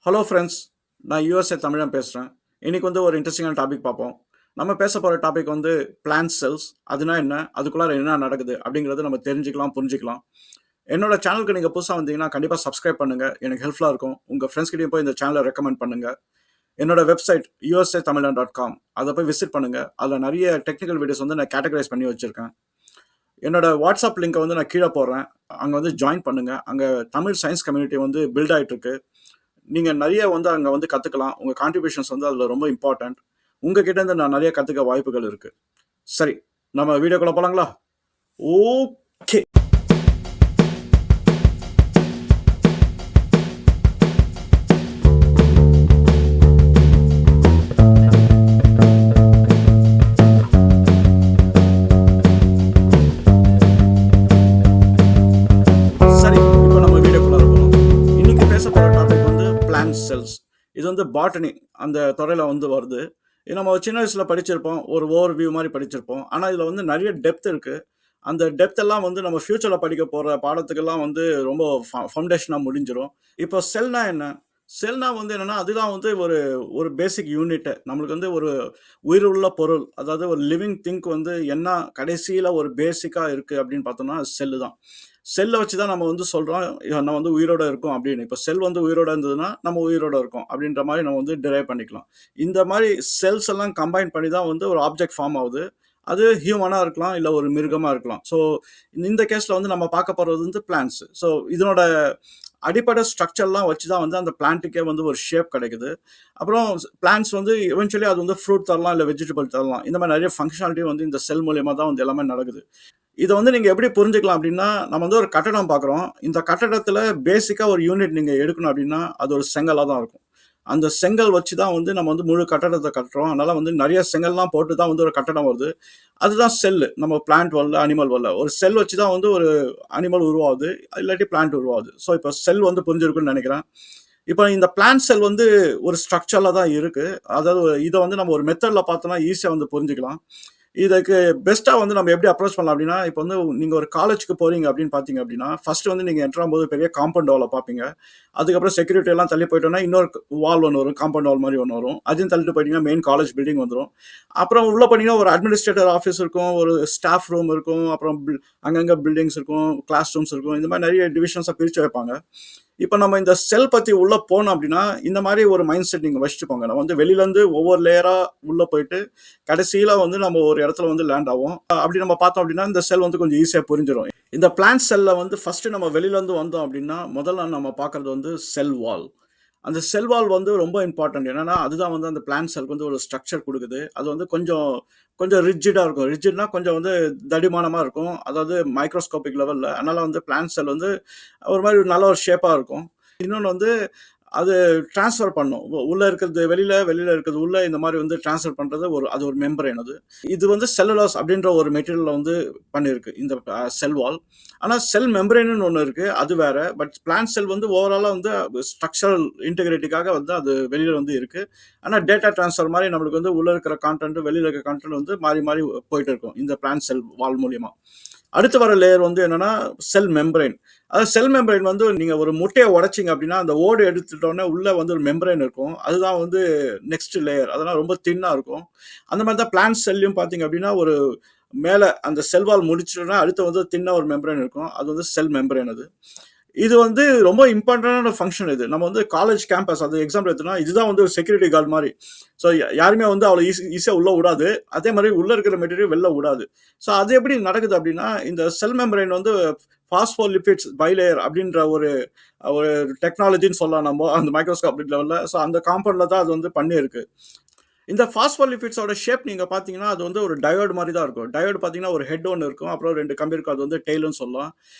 Hello friends, நான் USA தமிழன் பேசுகிறேன். இன்றைக்கி வந்து ஒரு இன்ட்ரெஸ்டிங்கான டாபிக் பார்ப்போம். நம்ம பேச போகிற டாபிக் வந்து பிளான்ட் செல்ஸ். அதுனா என்ன, அதுக்குள்ளார என்ன நடக்குது அப்படிங்கிறத நம்ம தெரிஞ்சுக்கலாம், புரிஞ்சுக்கலாம். என்னோட சேனலுக்கு நீங்கள் புதுசாக வந்தீங்கன்னா கண்டிப்பாக சப்ஸ்கிரைப் பண்ணுங்கள், எனக்கு ஹெல்ப்ஃபுல்லாக இருக்கும். உங்கள் ஃப்ரெண்ட்ஸ்கிட்டையும் போய் இந்த சேனலை ரெக்கமெண்ட் பண்ணுங்கள். என்னோட வெப்சைட் usatamilian.com, அதை போய் விசிட் பண்ணுங்கள். அதில் நிறைய டெக்னிக்கல் வீடியோஸ் வந்து நான் கேட்டகரைஸ் பண்ணி வச்சுருக்கேன். என்னோட வாட்ஸ்அப் லிங்கை வந்து நான் கீழே போடுறேன், அங்கே வந்து ஜாயின் பண்ணுங்கள். அங்கே தமிழ் சயின்ஸ் கம்யூனிட்டி வந்து பில்ட் ஆகிட்டுருக்கு. நீங்கள் நிறைய வந்து அங்கே வந்து கற்றுக்கலாம். உங்கள் கான்ட்ரிபியூஷன்ஸ் வந்து அதில் ரொம்ப இம்பார்ட்டண்ட். உங்ககிட்ட இருந்து நான் நிறைய கற்றுக்க வாய்ப்புகள் இருக்குது. சரி, நம்ம வீடியோக்குள்ளே போகலாங்களா? ஓகே. சரி, இப்போ நம்ம வீடியோக்குள்ளே போகலாம். இன்னைக்கு பேச போகிற டாபிக் வந்து பிளான்ட் செல்ஸ். இது வந்து பாட்டனி அந்த துறையில் வந்து வருது. இது நம்ம சின்ன வயசில் படிச்சிருப்போம், ஒரு ஓவர் வியூ மாதிரி படிச்சிருப்போம். ஆனால் இதில் வந்து நிறைய டெப்த் இருக்குது. அந்த டெப்த் எல்லாம் வந்து நம்ம ஃப்யூச்சரில் படிக்க போகிற பாடத்துக்கெல்லாம் வந்து ரொம்ப ஃபவுண்டேஷனாக முடிஞ்சிடும். இப்போ செல்னா என்ன? செல்னா வந்து என்னென்னா, அதுதான் வந்து ஒரு ஒரு பேசிக் யூனிட்டு. நம்மளுக்கு வந்து ஒரு உயிருள்ள பொருள், அதாவது ஒரு லிவிங் திங்க் வந்து என்ன கடைசியில் ஒரு பேசிக்காக இருக்குது அப்படின்னு பார்த்தோம்னா செல்லு தான். செல்லை வச்சு தான் நம்ம வந்து சொல்கிறோம் நம்ம வந்து உயிரோட இருக்கோம் அப்படின்னு. இப்போ செல் வந்து உயிரோட இருந்ததுன்னா நம்ம உயிரோட இருக்கோம் அப்படின்ற மாதிரி நம்ம வந்து டிரைவ் பண்ணிக்கலாம். இந்த மாதிரி செல்ஸ் எல்லாம் கம்பைன் பண்ணி தான் வந்து ஒரு ஆப்ஜெக்ட் ஃபார்ம் ஆகுது. அது ஹியூமனாக இருக்கலாம், இல்லை ஒரு மிருகமாக இருக்கலாம். ஸோ இந்த கேஸில் வந்து நம்ம பார்க்க போகிறது வந்து பிளான்ட்ஸ். ஸோ இதனோட அடிப்படை ஸ்ட்ரக்சர்லாம் வச்சு தான் வந்து அந்த பிளான்ட்டுக்கே வந்து ஒரு ஷேப் கிடைக்குது. அப்புறம் பிளான்ட்ஸ் வந்து எவென்ச்சுவலி அது வந்து ஃப்ரூட் தரலாம், இல்லை வெஜிடபிள் தரலாம். இந்த மாதிரி நிறைய ஃபங்க்ஷனாலிட்டி வந்து இந்த செல் மூலியமாக தான் வந்து எல்லாமே நடக்குது. இதை வந்து நீங்கள் எப்படி புரிஞ்சுக்கலாம் அப்படின்னா, நம்ம வந்து ஒரு கட்டடம் பார்க்குறோம். இந்த கட்டடத்தில் பேசிக்காக ஒரு யூனிட் நீங்கள் எடுக்கணும் அப்படின்னா அது ஒரு செங்கலாக தான் இருக்கும். அந்த செங்கல் வச்சு தான் வந்து நம்ம வந்து முழு கட்டடத்தை கட்டுறோம். அதனால் வந்து நிறைய செங்கல்லாம் போட்டு தான் வந்து ஒரு கட்டடம் வருது. அதுதான் செல்லு. நம்ம பிளான்ட் வரல, அனிமல் வரல. ஒரு செல் வச்சு தான் வந்து ஒரு அனிமல் உருவாகுது, இல்லாட்டி பிளான்ட் உருவாகுது. ஸோ இப்போ செல் வந்து புரிஞ்சிருக்குன்னு நினைக்கிறேன். இப்போ இந்த பிளான்ட் செல் வந்து ஒரு ஸ்ட்ரக்சரில் தான் இருக்குது. அதாவது இதை வந்து நம்ம ஒரு மெத்தடில் பார்த்தோம்னா ஈஸியாக வந்து புரிஞ்சுக்கலாம். இதுக்கு பெஸ்ட்டாக வந்து நம்ம எப்படி அப்ரோச் பண்ணலாம் அப்படின்னா, இப்போ வந்து நீங்கள் ஒரு காலேஜுக்கு போகிறீங்க அப்படின்னு பார்த்தீங்க அப்படின்னா, ஃபர்ஸ்ட் வந்து நீங்கள் என்ட்ரு ஆகும்போது பெரிய காம்பவுண்ட் வாலை பார்ப்பீங்க. அதுக்கப்புறம் செக்யூரிட்டி எல்லாம் தள்ளி போயிட்டோன்னா இன்னொரு வால் ஒன்று வரும், காம்பவுண்ட் வால் மாதிரி ஒன்று வரும். அதையும் தள்ளிட்டு போயிட்டீங்கன்னா மெயின் காலேஜ் பில்டிங் வந்துடும். அப்புறம் உள்ளே போனீங்கன்னா ஒரு அட்மினிஸ்ட்ரேட்டர் ஆஃபீஸ் இருக்கும், ஒரு ஸ்டாஃப் ரூம் இருக்கும், அப்புறம் அங்கங்கே பில்டிங்ஸ் இருக்கும், கிளாஸ் ரூம்ஸ் இருக்கும். இந்த மாதிரி நிறைய டிவிஷன்ஸாக பிரித்து வைப்பாங்க. இப்போ நம்ம இந்த செல் பற்றி உள்ளே போனோம் அப்படின்னா இந்த மாதிரி ஒரு மைண்ட் செட் நீங்கள் வச்சுட்டு நம்ம வந்து வெளியிலேருந்து ஒவ்வொரு லேயராக உள்ளே போயிட்டு கடைசியில் வந்து நம்ம ஒரு இடத்துல வந்து லேண்ட் ஆகும். அப்படி நம்ம பார்த்தோம் அப்படின்னா இந்த செல் வந்து கொஞ்சம் ஈஸியாக புரிஞ்சிடும். இந்த பிளான்ட் செல்லில் வந்து ஃபஸ்ட்டு நம்ம வெளியிலேருந்து வந்தோம் அப்படின்னா முதல்ல நம்ம பார்க்குறது வந்து செல் வால். அந்த செல் வால் வந்து ரொம்ப இம்பார்ட்டன்ட். என்னன்னா அதுதான் வந்து அந்த பிளான்ட் செல்க்கு வந்து ஒரு ஸ்ட்ரக்சர் கொடுக்குது. அது வந்து கொஞ்சம் கொஞ்சம் ரிஜிடாக இருக்கும். ரிஜிட்னா கொஞ்சம் வந்து தடிமானமாக இருக்கும், அதாவது மைக்ரோஸ்கோபிக் லெவலில். அதனால் வந்து பிளான்ட் செல் வந்து ஒரு மாதிரி நல்ல ஒரு ஷேப்பாக இருக்கும். இன்னொன்று வந்து அது டிரான்ஸ்ஃபர் பண்ணும். உள்ளே இருக்கிறது வெளியில், வெளியில் இருக்கிறது உள்ளே, இந்த மாதிரி வந்து டிரான்ஸ்ஃபர் பண்ணுறது அது ஒரு மெம்பரேன். இது வந்து செல்லுலாஸ் அப்படின்ற ஒரு மெட்டீரியலில் வந்து பண்ணியிருக்கு இந்த செல் வால். ஆனால் செல் மெம்பரேன்னு ஒன்று இருக்குது, அது வேறு. பட் பிளான்ட் செல் வந்து ஓவராலாக வந்து ஸ்ட்ரக்சரல் இன்டெகிரிட்டிக்காக வந்து அது வெளியில் வந்து இருக்குது. ஆனால் டேட்டா டிரான்ஸ்ஃபர் மாதிரி நம்மளுக்கு வந்து உள்ளே இருக்கிற கான்டென்ட் வெளியில் இருக்கிற கான்டென்ட் வந்து மாறி மாறி போயிட்டு இருக்கும் இந்த பிளான்ட் செல் வால் மூலியமாக. அடுத்து வர லேயர் வந்து என்னன்னா செல் மெம்பரைன். அதாவது செல் மெம்பரைன் வந்து நீங்க ஒரு முட்டையை உடைச்சிங்க அப்படின்னா அந்த ஓடு எடுத்துட்டோன்னே உள்ள வந்து ஒரு மெம்பரைன் இருக்கும். அதுதான் வந்து நெக்ஸ்ட் லேயர். அதெல்லாம் ரொம்ப தின்னா இருக்கும். அந்த மாதிரி தான் பிளான்ட் செல்லையும் பார்த்தீங்க அப்படின்னா ஒரு மேலே அந்த செல்வால் முடிச்சிட்டோன்னா அடுத்து வந்து தின்ன ஒரு மெம்பரைன் இருக்கும். அது வந்து செல் மெம்பரைன். இது வந்து ரொம்ப இம்பார்ட்டண்டான ஃபங்க்ஷன். இது நம்ம வந்து காலேஜ் கேம்பஸ் அது எக்ஸாம்பிள் எடுத்தோம்னா இதுதான் வந்து ஒரு செக்யூரிட்டி கார்டு மாதிரி. ஸோ யாருமே வந்து அவ்வளோ ஈஸியாக உள்ளே விடாது. அதே மாதிரி உள்ளே இருக்கிற மெட்டீரியல் வெளில விடாது. ஸோ அது எப்படி நடக்குது அப்படின்னா இந்த செல் மெம்பரைன் வந்து பாஸ்போலிபிட்ஸ் பைலேயர் அப்படின்ற ஒரு ஒரு டெக்னாலஜின்னு சொல்லலாம் நம்ம அந்த மைக்ரோஸ்கோபிக் லெவலில். ஸோ அந்த காம்பவுண்டில் தான் அது வந்து பண்ணியிருக்கு. இந்த பாஸ்போலிபிட்ஸோட ஷேப் நீங்கள் பார்த்தீங்கன்னா அது வந்து ஒரு டயோடு மாதிரி தான் இருக்கும். டயோடு பார்த்தீங்கன்னா ஒரு ஹெட் ஒன்று இருக்கும், அப்புறம் 2 கம்பி இருக்கும். அது வந்து டெய்லுன்னு சொல்லலாம்.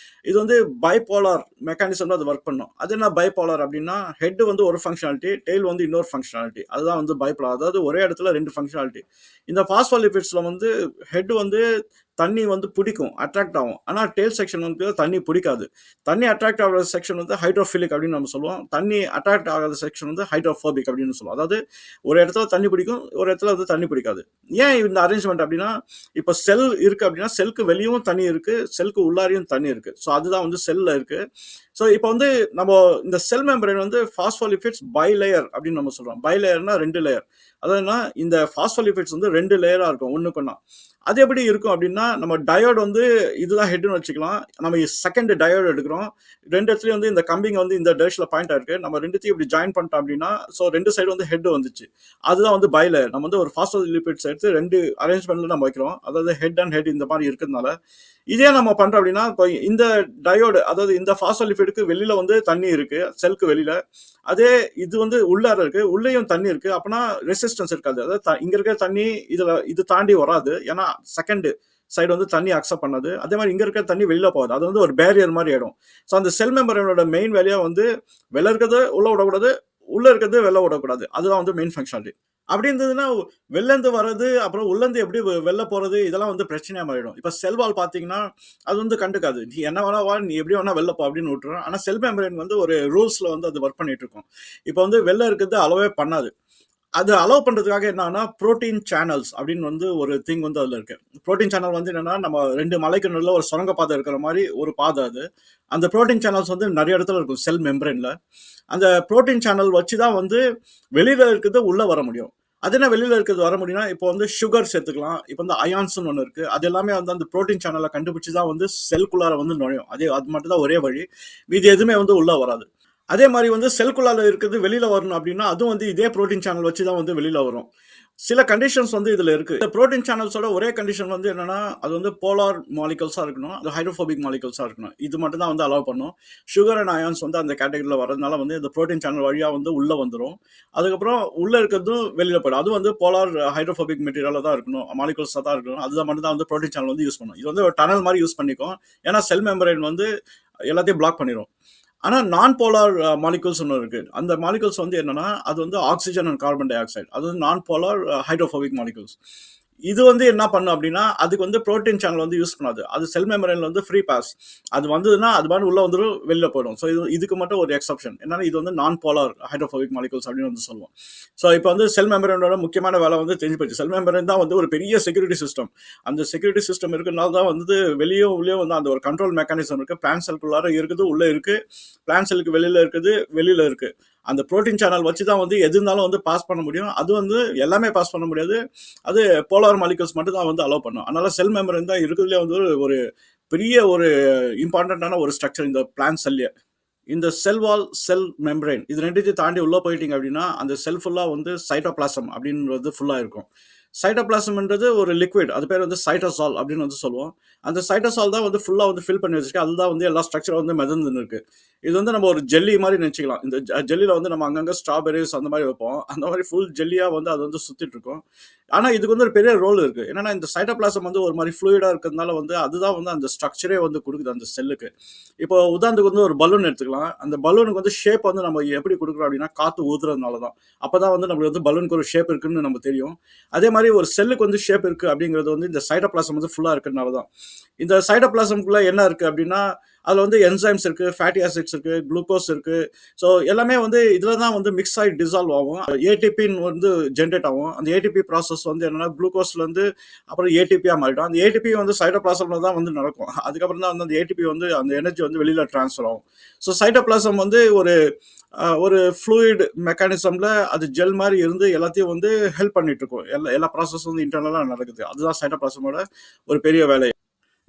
இது வந்து பைபோலார் மெக்கானிசம் அது ஒர்க் பண்ணும். அது என்ன பைபோலார் அப்படின்னா ஹெட் வந்து ஒரு ஃபங்க்ஷனாலிட்டி, டெய்ல் வந்து இன்னொரு ஃபங்க்ஷனாலிட்டி. அதுதான் வந்து பைபோலார். அதாவது ஒரே இடத்துல 2 ஃபங்க்ஷனாலிட்டி. இந்த பாஸ்போலிபிட்ஸில் வந்து ஹெட் வந்து தண்ணி வந்து பிடிக்கும், அட்ராக்ட் ஆகும். ஆனால் டெய்ல் செக்ஷன் வந்து தண்ணி பிடிக்காது. தண்ணி அட்ராக்ட் ஆகிற செக்ஷன் வந்து ஹைட்ரோஃபிலிக் அப்படின்னு நம்ம சொல்லுவோம். தண்ணி அட்ராக்ட் ஆகாத செக்ஷன் வந்து ஹைட்ரோஃபோபிக் அப்படின்னு சொல்லுவோம். அதாவது ஒரு இடத்துல தண்ணி பிடிக்கும், ஒரு இடத்துல வந்து தண்ணி பிடிக்காது. ஏன் இந்த அரேஞ்ச்மெண்ட் அப்படின்னா இப்போ செல் இருக்குது அப்படின்னா செல்க்கு வெளியும் தண்ணி இருக்குது, செல்க்கு உள்ளாரையும் தண்ணி இருக்குது. ஸோ அதுதான் வந்து செல்லில் இருக்குது. ஸோ இப்போ வந்து நம்ம இந்த செல் மெம்பரேன் வந்து பாஸ்போலிபிட்ஸ் பைலேயர் அப்படின்னு நம்ம சொல்றோம். பைலேயர்னா 2 லேயர். அதாவதுன்னா இந்த பாஸ்போலிபிட்ஸ் வந்து 2 லேயரா இருக்கும் ஒண்ணுக்குன்னா. அது எப்படி இருக்கும் அப்படின்னா, நம்ம டயோடு வந்து இதுதான் ஹெட்னு வச்சுக்கலாம். நம்ம செகண்ட் டயோடு எடுக்கிறோம். 2 இடத்துலயும் வந்து இந்த கம்பிங்க வந்து இந்த டைரக்ஷன்ல பாயிண்ட் ஆயிருக்கு. நம்ம 2த்தையும் இப்படி ஜாயின் பண்ணிட்டோம் அப்படின்னா, ஸோ 2 சைடு வந்து ஹெட் வந்துச்சு. அதுதான் வந்து பைலேயர். நம்ம வந்து ஒரு பாஸ்போலிபிட்ஸ் எடுத்து 2 அரேஞ்ச்மெண்ட்ல நம்ம வைக்கிறோம். அதாவது ஹெட் அண்ட் ஹெட் இந்த மாதிரி இருக்கிறதுனால, இதே நம்ம பண்றோம் அப்படின்னா, இப்போ இந்த டயோடு அதாவது இந்த பாஸ்போலிபிட்க்கு வெளியில வந்து தண்ணி இருக்கு, செல்க்கு வெளியில. அதே இது வந்து உள்ளார இருக்கு, உள்ளேயும் தண்ணி இருக்கு. அப்பனா ரெசிஸ்டன்ஸ் இருக்காது. அதாவது இங்க இருக்கிற தண்ணி இது தாண்டி வராது. ஏன்னா செகண்ட் சைடு வந்து தண்ணி அக்செப்ட் பண்ணது. அதே மாதிரி இங்க இருக்கிற தண்ணி வெளியில போகாது. அது வந்து ஒரு பேரியர் மாதிரி ஆயிடும். ஸோ அந்த செல் மெம்பரனோட மெயின் வேலையா வந்து வெளில இருக்கிறது உள்ள விடக்கூடாது, உள்ள இருக்கிறது வெளில விடக்கூடாது. அதுதான் வந்து மெயின் ஃபங்க்ஷனாலிட்டி. அப்படி இருந்ததுன்னா வெளிலேருந்து வர்றது அப்புறம் உள்ளேருந்து எப்படி வெளில போறது இதெல்லாம் வந்து பிரச்சனையா மாறிடும். இப்போ செல் வால் பார்த்தீங்கன்னா அது வந்து கண்டுக்காது. நீ என்ன வேணா வா, நீ எப்படி வேணா வெளில போ அப்படின்னு விட்டுரும். ஆனால் செல் மெம்பரேன் வந்து ஒரு ரூல்ஸ்ல வந்து அது ஒர்க் பண்ணிட்டு இருக்கும். இப்போ வந்து வெளில இருக்கிறது அலோவே பண்ணாது. அது அலோவ் பண்றதுக்காக என்னன்னா புரோட்டீன் சேனல்ஸ் அப்படின்னு வந்து ஒரு திங் வந்து அதுல இருக்கு. புரோட்டீன் சேனல் வந்து என்னன்னா நம்ம 2 மலைக்கு நடுவில் ஒரு சுரங்க பாதை இருக்கிற மாதிரி ஒரு பாதை அது. அந்த புரோட்டீன் சேனல்ஸ் வந்து நிறைய இடத்துல இருக்கும் செல் மெம்பரேன்ல. அந்த புரோட்டீன் சேனல் வச்சு தான் வந்து வெளியில இருக்கிறது உள்ள வர முடியும். அது என்ன வெளியில இருக்கிறது வர முடியும்னா இப்போ வந்து சுகர் சேர்த்துக்கலாம். இப்போ வந்து அயான்ஸ்னு ஒன்று இருக்கு. அது எல்லாமே வந்து அந்த புரோட்டீன் சேனலை கண்டுபிடிச்சு தான் வந்து செல்குள்ளார வந்து நுழையும். அது மட்டும் தான் ஒரே வழி. இது எதுவுமே வந்து உள்ள வராது. அதே மாதிரி வந்து செல்குள்ளால இருக்கிறது வெளியில வரணும் அப்படின்னா அதுவும் வந்து இதே புரோட்டீன் சேனல் வச்சு தான் வந்து வெளியில வரும். சில கண்டிஷன்ஸ் வந்து இதுல இருக்கு. இந்த புரோட்டீன் சேனல்ஸோட ஒரே கண்டிஷன் வந்து என்னன்னா அது வந்து போலார் மாலிகல்ஸா இருக்கணும், அது ஹைட்ரோபோபிக் மாலிகல்ஸா இருக்கணும். இது மட்டும் தான் வந்து அலோவ் பண்ணும். சுகர் அண்ட் அயான்ஸ் வந்து அந்த கேட்டகரியில வரதுனால வந்து இந்த புரோட்டீன் சேனல் வழியா வந்து உள்ள வந்துடும். அதுக்கப்புறம் உள்ள இருக்கிறதும் வெளியில போயிடும். அது வந்து போலார் ஹைட்ரோபோபிக் மெட்டீரியலா தான் இருக்கணும், மாலிகல்ஸா தான் இருக்கணும். அதுதான் மட்டும் தான் வந்து புரோட்டீன் சேனல் வந்து யூஸ் பண்ணும். இது வந்து ஒரு டனல் மாதிரி யூஸ் பண்ணிக்கும். ஏன்னா செல் மெம்பரேன் வந்து எல்லாத்தையும் பிளாக் பண்ணிடும். ஆனால் நான் போலார் மாலிகூல்ஸ் ஒன்று இருக்கு. அந்த மாலிகூல்ஸ் வந்து என்னன்னா அது வந்து oxygen and carbon di oxide. அது வந்து நான் போலார் ஹைட்ரோபோபிக் மாலிகூல்ஸ். இது வந்து என்ன பண்ணும் அப்படின்னா அதுக்கு வந்து புரோட்டீன் சேனல் வந்து யூஸ் பண்ணாது. அது செல் மெம்பரேன்ல வந்து ஃப்ரீ பாஸ். அது வந்ததுன்னா அது மாதிரி உள்ள வந்துடும், வெளில போயிடும். ஸோ இதுக்கு மட்டும் ஒரு எக்ஸப்ஷன் என்னன்னா இது வந்து நான் போலார் ஹைட்ரோபோபிக் மாலிகூல்ஸ் அப்படின்னு வந்து சொல்லுவோம். ஸோ இப்போ வந்து செல் மெம்பரேனோட முக்கியமான வேலை வந்து தெரிஞ்சு போச்சு. செல் மெம்பரேன் தான் வந்து ஒரு பெரிய செக்யூரிட்டி சிஸ்டம். அந்த செக்யூரிட்டி சிஸ்டம் இருக்கிறதுனால தான் வந்து வெளியே உள்ளே வந்து அந்த ஒரு கண்ட்ரோல் மெக்கானிசம் இருக்கு. பிளான்ட் செல்குள்ளார இருக்குது, உள்ள இருக்கு. பிளான்ட் செல்லுக்கு வெளியில இருக்குது, வெளியில இருக்கு. அந்த புரோட்டீன் சேனல் வச்சு தான் வந்து எது இருந்தாலும் வந்து பாஸ் பண்ண முடியும். அது வந்து எல்லாமே பாஸ் பண்ண முடியாது. அது போலார் மாலிகல்ஸ் மட்டும் தான் வந்து அலோவ் பண்ணும். அதனால செல் மெம்பரேன் தான் இருக்கிறதுலே வந்து ஒரு பெரிய ஒரு இம்பார்ட்டன்டான ஒரு ஸ்ட்ரக்சர் இந்த பிளான்ட் செல்லே. இந்த செல் வால், செல் மெம்பரேன் இது ரெண்டுத்தையும் தாண்டி உள்ள போயிட்டீங்க அப்படின்னா அந்த செல் ஃபுல்லா வந்து சைட்டோபிளாசம் அப்படின்றது ஃபுல்லா இருக்கும். சைட்டோபிளாசம்ன்றது ஒரு லிக்விட். அது பேர் வந்து சைட்டோசால் அப்படின்னு வந்து சொல்லுவோம். அந்த சைட்டோசால் தான் வந்து ஃபுல்லா வந்து ஃபில் பண்ணி வச்சிருக்கு. அதுதான் வந்து எல்லா ஸ்ட்ரக்சரும் வந்து மிதந்துன்னு இருக்கு. இது வந்து நம்ம ஒரு ஜெல்லி மாதிரி நினைச்சுக்கலாம். இந்த ஜெல்லியில வந்து நம்ம அங்கங்க ஸ்ட்ராபெரிஸ் அந்த மாதிரி வைப்போம். அந்த மாதிரி ஃபுல் ஜெல்லியா வந்து அது வந்து சுத்திட்டு இருக்கும். ஆனா இதுக்கு வந்து ஒரு பெரிய ரோல் இருக்கு. என்னன்னா இந்த சைட்டோபிளாசம் வந்து ஒரு மாதிரி ஃப்ளூயிடா இருக்கிறதுனால வந்து அதுதான் வந்து அந்த ஸ்ட்ரக்சரே வந்து கொடுக்குது அந்த செல்லுக்கு. இப்போ உதாரணத்துக்கு வந்து ஒரு பலூன் எடுத்துக்கலாம். அந்த பலூனுக்கு வந்து ஷேப் வந்து நம்ம எப்படி கொடுக்குறோம் அப்படின்னா காத்து ஊதுறதுனால தான். அப்பதான் வந்து நம்மளுக்கு வந்து பலூனுக்கு ஒரு ஷேப் இருக்குன்னு நம்ம தெரியும். அதே மாதிரி ஒரு செல்லுக்கு வந்து ஷேப் இருக்கு அப்படிங்கிறது வந்து இந்த சைட்டோபிளாசம் வந்து ஃபுல்லா இருக்கிறதுனால தான். இந்த சைட்டோபிளாசம்குள்ள என்ன இருக்கு அப்படின்னா அதுல வந்து என்சைம்ஸ் இருக்கு, ஃபேட்டி ஆசிட்ஸ் இருக்கு, குளுக்கோஸ் இருக்கு. ஸோ எல்லாமே வந்து இதுல தான் வந்து மிக்ஸ் ஆகி டிசால்வ் ஆகும். ஏடிபின்னு வந்து ஜென்ரேட் ஆகும். அந்த ஏடிபி ப்ராசஸ் வந்து என்னன்னா குளுக்கோஸ்ல இருந்து அப்புறம் ஏடிபியா மாறிடும். அந்த ஏடிபி வந்து சைட்டோபிளாசம்ல தான் வந்து நடக்கும். அதுக்கப்புறம் தான் வந்து அந்த ஏடிபி வந்து அந்த எனர்ஜி வந்து வெளியில டிரான்ஸ்ஃபர் ஆகும். ஸோ சைட்டோபிளாசம் வந்து ஒரு ஃப்ளூயிட் மெக்கானிசம்ல அது ஜெல் மாதிரி இருந்து எல்லாத்தையும் வந்து ஹெல்ப் பண்ணிட்டு இருக்கும். எல்லா ப்ராசஸும் வந்து இன்டர்னலா நடக்குது. அதுதான் சைட்டோபிளாசமோட ஒரு பெரிய வேலை.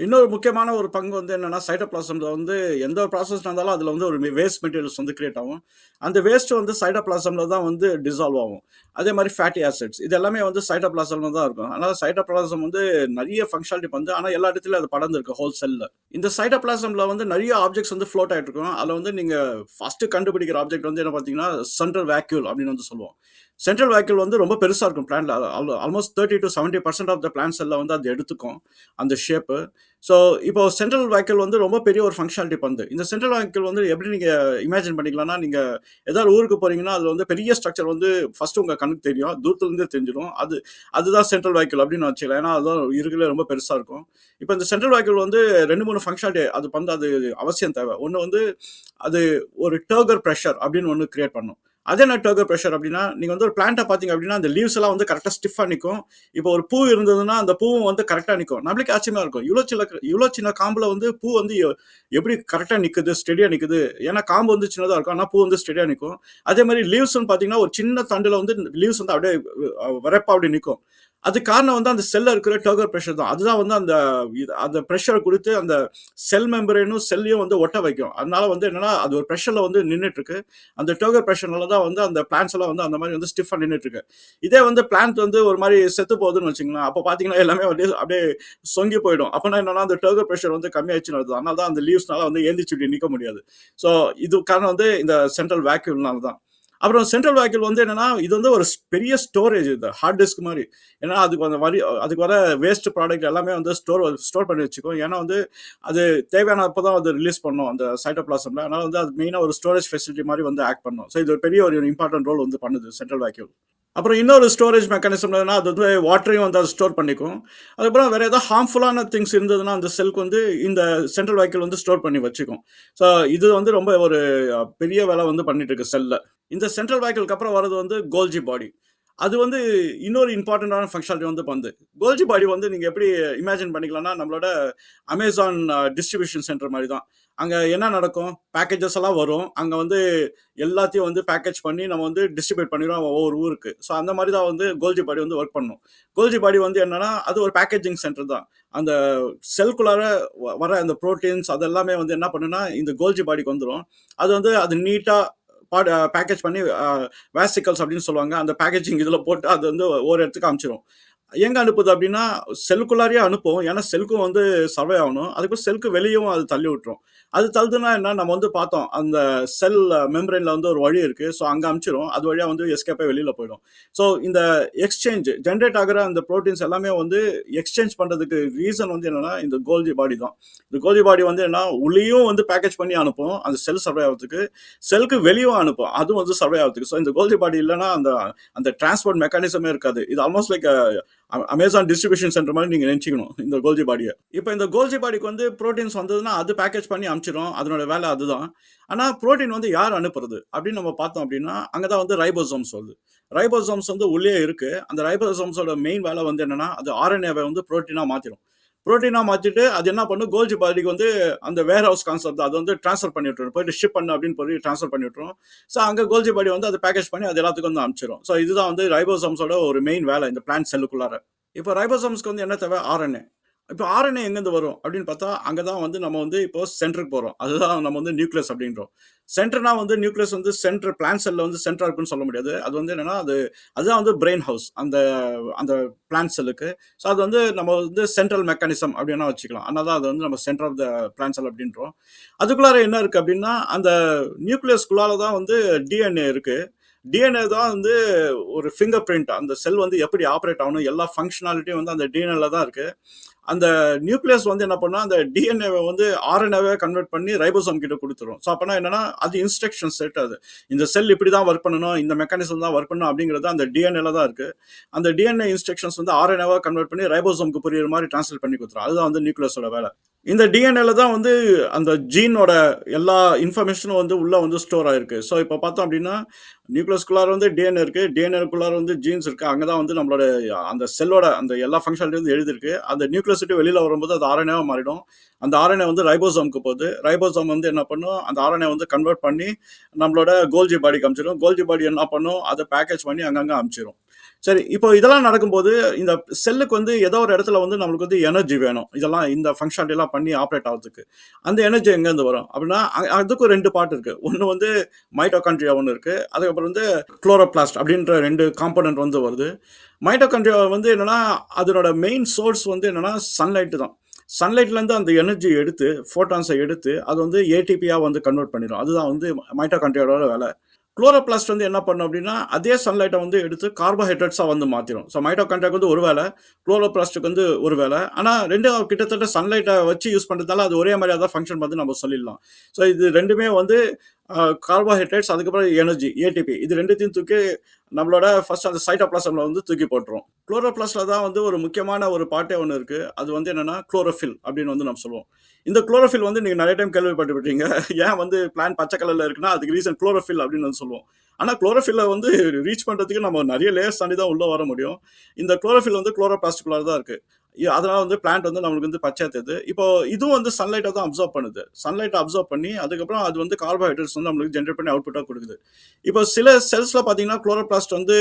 இன்னொரு முக்கியமான ஒரு பங்கு வந்து என்னன்னா சைட்டோபிளாசம்ல வந்து எந்த ஒரு ப்ராசஸ் நடந்தாலும் அதுல வந்து ஒரு வேஸ்ட் மெட்டீரியல்ஸ் வந்து கிரியேட் ஆகும். அந்த வேஸ்ட் வந்து சைட்டோபிளாசம்ல தான் வந்து டிசால்வ் ஆகும். அதே மாதிரி ஃபேட்டி ஆசிட்ஸ் இது எல்லாமே வந்து சைட்டோபிளாசம்ல தான் இருக்கும். அதனால சைட்டோபிளாசம் வந்து நிறைய ஃபங்க்ஷனாலிட்டி வந்து ஆனா எல்லா இடத்துலயும் அது படர்ந்து இருக்கு ஹோல் செல்ல. இந்த சைட்டோபிளாசம்ல வந்து நிறைய ஆப்ஜெக்ட்ஸ் வந்து ஃப்ளோட் ஆயிட்டு இருக்கும். அதுல வந்து நீங்க ஃபர்ஸ்ட் கண்டுபிடிக்கிற ஆப்ஜெக்ட் வந்து என்ன பாத்தீங்கன்னா சென்ட்ரல் வேக்யூல் அப்படின்னு வந்து சொல்லுவோம். சென்ட்ரல் வேக்யூல் வந்து ரொம்ப பெருசா இருக்கும் பிளான்ட்ல. ஆல்மோஸ்ட் 30 to 70% ஆஃப் த பிளான்ட் செல்ல வந்து அது எடுத்துக்கும் அந்த ஷேப்பு. ஸோ இப்போ சென்ட்ரல் வேக்கிள் வந்து ரொம்ப பெரிய ஒரு ஃபங்க்ஷனாலிட்டி பண்ணுது. இந்த சென்ட்ரல் வேக்கிள் வந்து எப்படி நீங்கள் இமேஜின் பண்ணிக்கலாம்னா நீங்கள் ஏதாவது ஊருக்கு போறீங்கன்னா அது வந்து பெரிய ஸ்ட்ரக்சர் வந்து ஃபர்ஸ்ட் உங்கள் கண்ணுக்கு தெரியும், தூரத்துலேருந்தே தெரிஞ்சிடும். அதுதான் சென்ட்ரல் வேக்கிள் அப்படின்னு வச்சுக்கலாம். ஏன்னா அதுதான் இருக்கிறதுல ரொம்ப பெருசாக இருக்கும். இப்போ இந்த சென்ட்ரல் வேக்கிள் வந்து 2-3 ஃபங்க்ஷனாலிட்டி அது பண்ண அது அவசியம் தேவை. ஒன்று வந்து அது ஒரு டர்கர் ப்ரெஷர் அப்படின்னு ஒன்று கிரியேட் பண்ணும். அது என்ன டர்கர் ப்ரெஷர் அப்படின்னா, நீங்க வந்து ஒரு பிளான்ட்ட பார்த்தீங்க அப்படின்னா, அந்த லீவ்ஸ் எல்லாம் வந்து கரெக்ட்டா ஸ்டிஃப்பா நிக்கும். இப்போ ஒரு பூ இருந்ததுன்னா, அந்த பூவும் வந்து கரெக்ட்டா நிக்கும். நம்மளுக்கே ஆச்சரியமா இருக்கும். இவ்ளோ சின்ன காம்புல வந்து பூ வந்து எப்படி கரெக்ட்டா நிக்குது, ஸ்டெடியா நிக்குது. ஏன்னா காம்பு வந்து சின்னதா இருக்கும். ஆனா பூ வந்து ஸ்டெடியா நிக்கும். அதே மாரி லீவ்ஸ்ன்னு பார்த்தீங்கன்னா, ஒரு சின்ன தண்டுல வந்து லீவ்ஸ் வந்து அப்படியே வெறப்பா அப்படி நிக்கும். அதுக்கு காரணம் வந்து அந்த செல்ல இருக்கிற டர்கர் பிரஷர் தான். அதுதான் வந்து அந்த பிரஷர் குடுத்து அந்த செல் மெம்பரேனும் செல்லையும் வந்து ஒட்ட வைக்கும். அதனால வந்து என்னன்னா, அது ஒரு பிரஷர்ல வந்து நின்னுட்டு இருக்கு. அந்த டர்கர் பிரஷர்னால தான் வந்து அந்த பிளான்ட்ஸ் எல்லாம் வந்து அந்த மாரி வந்து ஸ்டிஃப்பா நின்னுட்டு இருக்கு. இதே வந்து பிளான்ட் வந்து ஒரு மாரி செத்து போகுதுன்னு வச்சுக்கங்களேன், அப்ப பார்த்தீங்கன்னா எல்லாமே வந்து அப்படியே சொங்கி போயிடும். அப்பன்னா என்னன்னா, அந்த டர்கர் பிரஷர் வந்து கம்மியாயிடுச்சுன்னு அர்த்தம். அதனால தான் அந்த லீவ்ஸ்னால வந்து எந்திரிச்சு இப்படி நிக்க முடியாது. ஸோ இது காரணம் வந்து இந்த சென்ட்ரல் வேக்யூல்னால தான். அப்புறம் சென்ட்ரல் வேக்யூல் வந்து என்னன்னா, இது வந்து ஒரு பெரிய ஸ்டோரேஜ் இது. ஹார்ட் டிஸ்க் மாரி. ஏன்னா அதுக்கு வர வேஸ்ட் ப்ராடக்ட் எல்லாமே வந்து ஸ்டோர் பண்ணி வச்சுக்கும். ஏன்னா வந்து அது தேவையான அப்போ தான் அது ரிலீஸ் பண்ணும் அந்த சைட்டோபிளாசம்ல. அதனால வந்து அது மெயினா ஒரு ஸ்டோரேஜ் ஃபெசிலிட்டி மாரி வந்து ஆக்ட் பண்ணும். ஸோ இது ஒரு பெரிய ஒரு இம்பார்ட்டன்ட் ரோல் வந்து பண்ணுது சென்ட்ரல் வேக்யூல். அப்புறம் இன்னொரு ஸ்டோரேஜ் மெக்கானிசம் என்னன்னா, அது வந்து வாட்டரையும் வந்து அது ஸ்டோர் பண்ணிக்கும். அதுக்கப்புறம் வேற ஏதாவது ஹார்ம்ஃபுல்லான திங்ஸ் இருந்ததுன்னா, அந்த செல்க்கு வந்து இந்த சென்ட்ரல் வேக்யூல் வந்து ஸ்டோர் பண்ணி வச்சுக்கும். ஸோ இது வந்து ரொம்ப ஒரு பெரிய வேலை வந்து பண்ணிட்டு இருக்கு செல்ல. இந்த சென்ட்ரல் வேக்யூலுக்கு அப்புறம் வர்றது வந்து கோல்ஜி பாடி. அது வந்து இன்னொரு இம்பார்ட்டன்டான ஃபங்க்ஷனாலிட்டி வந்து பண்ணுது. கோல்ஜி பாடி வந்து நீங்க எப்படி இமேஜின் பண்ணிக்கலாம்னா, நம்மளோட அமேசான் டிஸ்ட்ரிபியூஷன் சென்டர் மாரி தான். அங்க என்ன நடக்கும்? பேக்கேஜஸ் எல்லாம் வரும். அங்க வந்து எல்லாத்தையும் வந்து பேக்கேஜ் பண்ணி நம்ம வந்து டிஸ்ட்ரிபியூட் பண்ணிருவோம் ஒவ்வொரு ஊருக்கு. ஸோ அந்த மாரி தான் வந்து கோல்ஜி பாடி வந்து ஒர்க் பண்ணும். கோல்ஜி பாடி வந்து என்னன்னா, அது ஒரு பேக்கேஜிங் சென்டர் தான். அந்த செல்குள்ளார வர அந்த புரோட்டீன்ஸ் அது எல்லாமே வந்து என்ன பண்ணும்னா, இந்த கோல்ஜி பாடிக்கு வந்துரும். அது நீட்டா பேக்கேஜ் பண்ணி வேசிக்கல்ஸ் அப்படின்னு சொல்லுவாங்க. அந்த பேக்கேஜிங் இதுல போட்டு அது வந்து ஒரு இடத்துக்கு அனுப்பிச்சிரும். எங்க அனுப்புது அப்படின்னா, செல்குள்ளாரயே அனுப்பும். ஏன்னா செல்க்கும் வந்து சர்வே ஆகணும். அதுக்கப்புறம் செல்க்கு வெளியவும் அது தள்ளி விட்டுரும். அது தள்ளுதுன்னா என்ன, நம்ம வந்து பார்த்தோம். அந்த செல் மெம்பரேன்ல வந்து ஒரு வழி இருக்கு. ஸோ அங்க அனுப்பிச்சிரும். அது வழியா வந்து எஸ்கேப் ஆகி வெளியில போயிடும். ஸோ இந்த ஜென்ரேட் ஆகுற அந்த புரோட்டீன்ஸ் எல்லாமே வந்து எக்ஸ்சேஞ்ச் பண்றதுக்கு ரீசன் வந்து என்னன்னா, இந்த கோல்ஜி பாடி தான். இந்த கோல்ஜி பாடி வந்து என்ன, உள்ளேயும் வந்து பேக்கேஜ் பண்ணி அனுப்பும். அந்த செல் சர்வே ஆகிறதுக்கு. செல்க்கு வெளியும் அனுப்பும். அதுவும் வந்து சர்வே ஆகிறதுக்கு. ஸோ இந்த கோல்ஜி பாடி இல்லைன்னா அந்த அந்த டிரான்ஸ்போர்ட் மெக்கானிசமே இருக்காது. இது almost like Amazon distribution centre மாதிரி நீங்க நினைச்சுக்கணும் இந்த கோல்ஜி பாடியை. இப்போ இந்த கோல்ஜி பாடிக்கு வந்து புரோட்டீன்ஸ் வந்ததுன்னா அது பேக்கேஜ் பண்ணி அனுப்பிச்சிடும். அதனோட வேலை அதுதான். ஆனா புரோட்டீன் வந்து யார் அனுப்புறது அப்படின்னு நம்ம பார்த்தோம் அப்படின்னா, அங்கதான் வந்து ரைபோசோம்ஸ் வருது. ரைபோசோம்ஸ் வந்து உள்ளே இருக்கு. அந்த ரைபோசோம்ஸோட மெயின் வேலை வந்து என்னன்னா, அது ஆர்என்ஏவை வந்து புரோட்டீனா மாத்திரும். புரோட்டீனா மாத்திட்டு அது என்ன பண்ணும், கோல்ஜி பாடிக்கு வந்து அந்த வேர் ஹவுஸ் கான்செப்ட் அது வந்து ட்ரான்ஸ்ஃபர் பண்ணி விட்டுரும். போயிட்டு ஷிப் பண்ணு அப்படின்னு சொல்லி ட்ரான்ஸ்ஃபர் பண்ணி விட்டுரும். ஸோ அங்கே கோல்ஜி பாடி வந்து அதை பேக்கேஜ் பண்ணி அது எல்லாத்துக்கும் வந்து அனுப்பிச்சிடும். ஸோ இதுதான் வந்து ரைபோசோம்ஸோட ஒரு மெயின் வேலை இந்த பிளான்ட் செல்லுக்குள்ளார. இப்போ ரைபோசோம்ஸ்க்கு வந்து என்ன தேவை, ஆர்என்ஏ. இப்போ ஆர்என்ஏ எங்கேருந்து வரும் அப்படின்னு பார்த்தா, அங்கே தான் வந்து நம்ம வந்து இப்போ சென்டருக்கு போகிறோம். அதுதான் நம்ம வந்து நியூக்ளியஸ் அப்படின்றோம். சென்டர்னா வந்து நியூக்ளியஸ் வந்து சென்டர் பிளான்ட் செல்ல வந்து சென்டரா இருக்குன்னு சொல்ல முடியாது. அது வந்து என்னன்னா, அதுதான் வந்து பிரெயின் ஹவுஸ் அந்த அந்த பிளான்ட் செல்லுக்கு. ஸோ அது வந்து நம்ம வந்து சென்ட்ரல் மெக்கானிசம் அப்படின்னா வச்சுக்கலாம். அதனால தான் அது வந்து நம்ம centre of the plant cell அப்படின்றோம். அதுக்குள்ளார என்ன இருக்கு அப்படின்னா, அந்த நியூக்ளியஸ்குள்ளால தான் வந்து டிஎன்ஏ இருக்கு. டிஎன்ஏ தான் வந்து ஒரு ஃபிங்கர் பிரிண்ட். அந்த செல் வந்து எப்படி ஆப்ரேட் ஆகணும், எல்லா ஃபங்க்ஷனாலிட்டியும் வந்து அந்த டிஎன்ஏல தான் இருக்கு. அந்த நியூக்ளியஸ் வந்து என்ன பண்ணா, அந்த டிஎன்ஏவை வந்து ஆர்என்ஏவை கன்வெர்ட் பண்ணி ரைபோசோம் கிட்ட கொடுத்துரும். ஸோ அப்பனா என்னன்னா, அது இன்ஸ்ட்ரக்ஷன் செட் அது. இந்த செல் இப்படி தான் ஒர்க் பண்ணணும், இந்த மெக்கானிசம் தான் ஒர்க் பண்ணணும் அப்படிங்கிறது அந்த டிஎன்ஏல தான் இருக்கு. அந்த டிஎன்ஏ இன்ஸ்ட்ரக்ஷன்ஸ் வந்து ஆர்என்ஏவா கன்வெர்ட் பண்ணி ரைபோசோம்க்கு புரியுற மாதிரி டிரான்ஸ்லேட் பண்ணி கொடுத்துரும். அதுதான் வந்து நியூக்ளியஸோட வேலை. இந்த டிஎன்ஏல தான் வந்து அந்த ஜீனோட எல்லா இன்ஃபர்மேஷனும் வந்து உள்ள வந்து ஸ்டோர் ஆயிருக்கு. ஸோ இப்போ பார்த்தோம் அப்படின்னா, நியூக்ளியஸ்குள்ளார வந்து டிஎன்ஏ இருக்கு, டிஎன்ஏக்குள்ளார வந்து ஜீன்ஸ் இருக்கு. அங்கதான் வந்து நம்மளோட அந்த செல்லோட அந்த எல்லா ஃபங்க்ஷனாலிட்டி வந்து எழுதிருக்கு. அந்த நியூக்ளியஸ் விட்டு வெளியில வரும்போது அது ஆர்என்ஏவா மாறிடும். அந்த ஆர்என்ஏ வந்து ரைபோசோம்க்கு போகுது. ரைபோசோம் வந்து என்ன பண்ணும், அந்த ஆர்என்ஏ வந்து கன்வெர்ட் பண்ணி நம்மளோட கோல்ஜி பாடிக்கு அனுப்பிச்சிடும். கோல்ஜி பாடி என்ன பண்ணும், அதை பேக்கேஜ் பண்ணி அங்கங்க அனுப்பிச்சிடும். சரி, இப்போ இதெல்லாம் நடக்கும்போது இந்த செல்லுக்கு வந்து ஏதோ ஒரு இடத்துல வந்து நம்மளுக்கு வந்து எனர்ஜி வேணும். இதெல்லாம் இந்த ஃபங்க்ஷனாலிட்டி எல்லாம் பண்ணி ஆப்ரேட் ஆகிறதுக்கு. அந்த எனர்ஜி எங்கேருந்து வரும் அப்படின்னா, அதுக்கும் 2 பார்ட் இருக்கு. ஒன்று வந்து மைட்டோகாண்ட்ரியா ஒன்று இருக்கு. அதுக்கப்புறம் வந்து குளோரோபிளாஸ்ட் அப்படின்ற 2 காம்போனன்ட் வந்து வருது. மைட்டோகாண்ட்ரியா வந்து என்னன்னா, அதனோட மெயின் சோர்ஸ் வந்து என்னன்னா சன்லைட் தான். சன்லைட்லேருந்து அந்த எனர்ஜி எடுத்து, ஃபோட்டான்ஸை எடுத்து, அது வந்து ஏடிபியா வந்து கன்வெர்ட் பண்ணிடும். அதுதான் வந்து மைட்டோகாண்ட்ரியாவோட வேலை. குளோரோபிளாஸ்ட் வந்து என்ன பண்ணும் அப்படின்னா, அதே சன்லைட்டை வந்து எடுத்து கார்போஹைட்ரேட்ஸா வந்து மாத்திரும். ஸோ மைட்டோகாண்ட்ரியாக்கு வந்து ஒரு வேலை, குளோரோபிளாஸ்ட்டுக்கு வந்து ஒரு வேலை. ஆனா 2ம் கிட்டத்தட்ட சன்லைட்டை வச்சு யூஸ் பண்றதால அது ஒரே மாதிரியா தான் ஃபங்க்ஷன் பண்ணி நம்ம சொல்லிடலாம். ஸோ இது 2மே வந்து கார்போஹைட்ரேட்ஸ், அதுக்கப்புறம் எனர்ஜி ஏடிபி, இது ரெண்டுத்தையும் தூக்கி நம்மளோட ஃபர்ஸ்ட் அந்த சைட்டோபிளாசம்ல வந்து தூக்கி போட்டுரும். குளோரோபிளாஸ்ட்ல தான் வந்து ஒரு முக்கியமான ஒரு பார்ட்டே ஒன்று இருக்கு. அது வந்து என்னன்னா குளோரோஃபில் அப்படின்னு வந்து நம்ம சொல்லுவோம். இந்த குளோரோஃபில் வந்து நீங்க நிறைய டைம் கேள்விப்பட்டிருப்பீங்க. ஏன் வந்து பிளான்ட் பச்சை கலர்ல இருக்குன்னா அதுக்கு ரீசன் குளோரோஃபில் அப்படின்னு வந்து சொல்லுவோம். ஆனா குளோரோஃபில்ல வந்து ரீச் பண்றதுக்கு நம்ம நிறைய லேயர்ஸ் தாண்டி தான் உள்ள வர முடியும். இந்த குளோரோஃபில் வந்து குளோரோபிளாஸ்டுக்குள்ளார தான் இருக்கு. அதனால வந்து பிளான்ட் வந்து நம்மளுக்கு வந்து பச்சையா தெரியுது. இப்போ இதுவும் வந்து சன்லைட்டை தான் அப்சர்வ் பண்ணுது. சன்லைட்டை அப்சர்வ் பண்ணி அதுக்கப்புறம் அது வந்து கார்போஹைட்ரேட்ஸ் வந்து நம்மளுக்கு ஜென்ரேட் பண்ணி அவுட்புட்டா கொடுக்குது. இப்போ சில செல்ஸ்ல பாத்தீங்கன்னா குளோரோபிளாஸ்ட் வந்து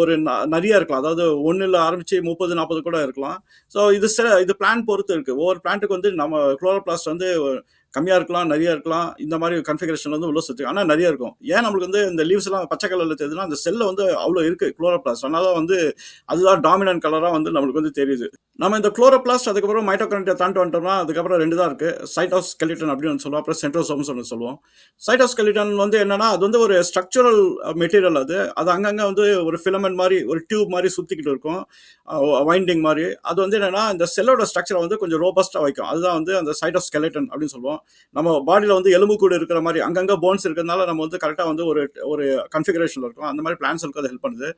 ஒரு நிறைய இருக்கலாம். அதாவது ஒன்னுல ஆரம்பிச்சு 30, 40 கூட இருக்கலாம். ஸோ இது பிளான்ட் பொறுத்து இருக்கு. ஒவ்வொரு பிளான்ட்டுக்கு வந்து நம்ம குளோரோபிளாஸ்ட் வந்து கம்மியா இருக்கலாம், நிறைய இருக்கலாம். இந்த மாதிரி கன்ஃபிகரேஷன் வந்து உள்ள சுத்தி ஆனா நிறைய இருக்கும். ஏன் நம்மளுக்கு வந்து இந்த லீவ்ஸ் எல்லாம் பச்சை கலர்ல தெரியுதுன்னா அந்த செல்ல வந்து அவ்வளவு இருக்கு குளோரோபிளாஸ்ட். அதனால வந்து அதுதான் டாமினன்ட் கலரா வந்து நம்மளுக்கு வந்து தெரியுது. நம்ம இந்த குளோரோபிளாஸ்ட் அதுக்கப்புறம் மைட்டோகாண்ட்ரியா தாண்டி வந்துட்டோம்னா அதுக்கப்புறம் ரெண்டு தான் இருக்கு. சைட்டோஸ்கெலிட்டன் அப்படின்னு சொல்லுவோம், அப்புறம் சென்ட்ரோசோம்ஸ் ஒன்று சொல்லுவோம். சைட்டோஸ்கெலிட்டன் வந்து என்னன்னா அது வந்து ஒரு ஸ்ட்ரக்சரல் மெட்டீரியல். அது அது அங்கங்க வந்து ஒரு ஃபிலமெண்ட் மாதிரி ஒரு டியூப் மாதிரி சுத்திக்கிட்டு இருக்கும், வைண்டிங் மாதிரி. அது வந்து என்னன்னா இந்த செல்லோட ஸ்ட்ரக்சரை வந்து கொஞ்சம் ரோபஸ்டா வைக்கும். அதுதான் வந்து அந்த சைட்டோஸ்கெலிட்டன் அப்படின்னு சொல்லுவோம். நம்ம பாடியில வந்து எலும்பு கூடு இருக்கிற மாதிரி அங்கங்க போன்ஸ் இருக்கிறதுனால நம்ம வந்து கரெக்டா வந்து ஒரு ஒரு கன்ஃபிகரேஷன்ல இருக்கும். அந்த மாதிரி பிளான்ட்ஸ்க்கு அது ஹெல்ப் பண்ணுது.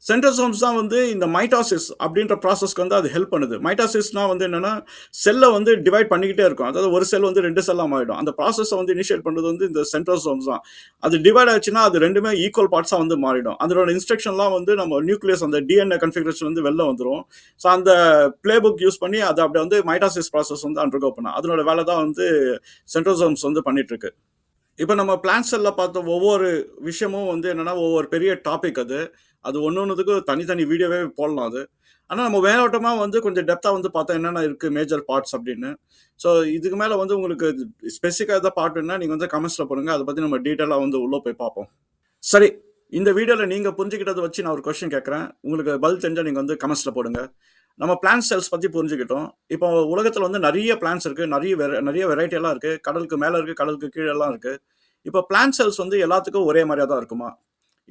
சென்ட்ரோசோம்ஸ் தான் வந்து இந்த மைட்டாசிஸ் அப்படின்ற ப்ராசஸ்க்கு வந்து அது ஹெல்ப் பண்ணுது. மைட்டாசிஸ்னா வந்து என்னன்னா செல்லை வந்து டிவைட் பண்ணிக்கிட்டே இருக்கும். அதாவது ஒரு செல் வந்து ரெண்டு செல்லா மாறிடும். அந்த ப்ராசஸை வந்து இனிஷியேட் பண்ணுறது வந்து இந்த சென்ட்ரோசோம்ஸ் தான். அது டிவைட் ஆச்சுன்னா அது ரெண்டுமே ஈக்குவல் பார்ட்ஸா வந்து மாறிடும். அதோட இன்ஸ்ட்ரக்ஷன்லாம் வந்து நம்ம நியூக்ளியஸ் அந்த டிஎன்ஏ கன்ஃபிகரேஷன் வந்து வெளில வந்துடும். ஸோ அந்த பிளே புக் யூஸ் பண்ணி அதை அப்படி வந்து மைட்டாசிஸ் ப்ராசஸ் வந்து அண்டர்கோ பண்ண அதனோட வேலை தான் வந்து சென்ட்ரோசோம்ஸ் வந்து பண்ணிட்டு இருக்கு. இப்போ நம்ம பிளான்ட் செல்ல பார்த்த ஒவ்வொரு விஷயமும் வந்து என்னன்னா ஒவ்வொரு பெரிய டாபிக். அது அது ஒன்னொன்னுக்கு தனித்தனி வீடியோவே போடலாம் அது. ஆனால் நம்ம மேலோட்டமாக வந்து கொஞ்சம் டெப்த்தாக வந்து பார்த்தா என்னென்ன இருக்குது மேஜர் பார்ட்ஸ் அப்படின்னு. ஸோ இதுக்கு மேலே வந்து உங்களுக்கு ஸ்பெசிஃபிக்காக எதாவது பார்ட்டுன்னா நீங்கள் வந்து கமெண்ட்ஸில் போடுங்க. அதை பற்றி நம்ம டீட்டெயிலாக வந்து உள்ளே போய் பார்ப்போம். சரி, இந்த வீடியோவில் நீங்கள் புரிஞ்சுக்கிட்டதை வச்சு நான் ஒரு கொஸ்டின் கேட்குறேன். உங்களுக்கு பதில் தெரிஞ்சால் நீங்கள் வந்து கமெண்ட்ஸில் போடுங்க. நம்ம பிளான்ட் செல்ஸ் பற்றி புரிஞ்சுக்கிட்டோம். இப்போ உலகத்தில் வந்து நிறைய பிளான்ட்ஸ் இருக்குது, நிறைய வெரைட்டி எல்லாம் இருக்குது. கடலுக்கு மேலே இருக்குது, கடலுக்கு கீழே எல்லாம் இருக்குது. இப்போ பிளான்ட் செல்ஸ் வந்து எல்லாத்துக்கும் ஒரே மாதிரியா தான் இருக்குமா?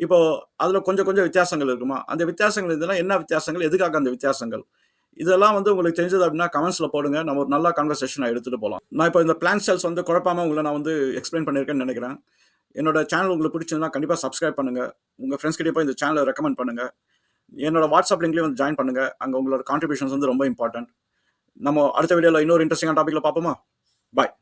இப்போ அதுல கொஞ்சம் கொஞ்சம் வித்தியாசங்கள் இருக்குமா? அந்த வித்தியாசங்கள் இதெல்லாம் என்ன வித்தியாசங்கள்? எதுக்காக அந்த வித்தியாசங்கள்? இதெல்லாம் வந்து உங்களுக்கு தெரிஞ்சது அப்படின்னா கமெண்ட்ஸ்ல போடுங்க. நம்ம ஒரு நல்ல கான்வர்சேஷன் எடுத்துட்டு போகலாம். நான் இப்போ இந்த பிளான்ட் செல்ஸ் வந்து குழப்பாம உங்களை நான் வந்து எக்ஸ்பிளைன் பண்ணியிருக்கேன்னு நினைக்கிறேன். என்னோட சேனல் உங்களுக்கு பிடிச்சிருந்தா கண்டிப்பா சப்ஸ்கிரைப் பண்ணுங்க. உங்க ஃப்ரெண்ட்ஸ் கிட்டே போய் இந்த சேனலை ரெக்கமெண்ட் பண்ணுங்க. என்னோட வாட்ஸ்அப் லிங்க்லயும் வந்து ஜாயின் பண்ணுங்க. அங்க உங்களோட கான்ட்ரிபியூஷன்ஸ் வந்து ரொம்ப இம்பார்ட்டன்ட். நம்ம அடுத்த வீடியோல இன்னொரு இன்ட்ரெஸ்டிங்கான டாபிக்ல பார்ப்போமா? பாய்.